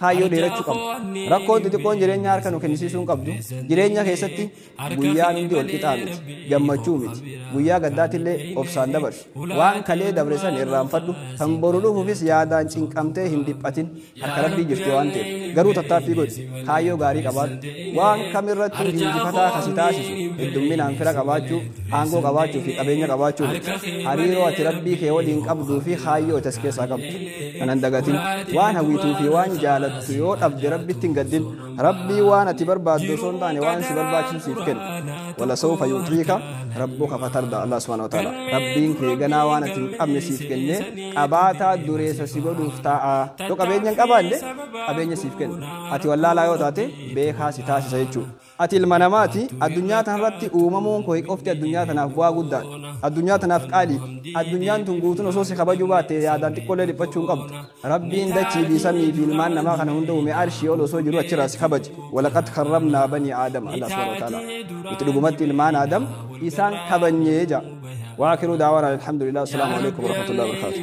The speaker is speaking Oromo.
hayyoo dheerachuu qabdu rakkoon xixiqqoon jireenya harka nu kennisiisuun qabdu jireenya keessatti guyyaan hundi wal qixaa miti gammachuu miti guyyaa gaddaatillee obsaan dabarsu waan kalee dabre san irraanfadhu kan boru dhufuufis yaadaan cinqamtee hin dhiphatin harka rabbii jirti waan ta'eef garuu tattaaffii godhi hayyoo gaarii qabaadhu waan kamirratti hinjifataa kasi taasisu heddumminaan fira qabaachuu aangoo qabaachuu fi qabeenya qabaachuu hariiroo ati rabbii kee waliin qabduu fi hayyoo itas keessaa qabdu kanan dagatin waan hawwituu fi waan jaalattu yoo dhabde rabbitti hin gaddin rabbii waan ati barbaaddu osoo hin taane waan si barbaachisu siif kenna wala sawfa yu'tiika rabbuka fatarda Allah subhanahu wa ta'ala rabbiin kee ganaa waan ati hin qabne siif kenne qabaataa dureessa si godhuuf taa'a yoo qabeenya hin qabaanne qabeenya siif kenna ati wallaalaa yoo taate beekaa si taasisa jechuudha ati ilma namaati addunyaa tanarratti uumamuun koo qofti addunyaa tanaaf bu'aa guddaadha addunyaa tanaaf qaalii addunyaan tun guutuun osoo si kabajuu baatte yaadaan xiqqoolee dhiphachuu hin qabdu rabbiin dachii fi samii fi ilmaan namaa kana hunda uume arshii ol osoo jiru achirraa si kabaje walaqad karramnaa banii aadama Allah subhanahu wa ta'ala itti dhugumatti ilmaan aadam isaan kabanyee jaa وآخر دعوانا الحمد لله والسلام عليكم ورحمة الله وبركاته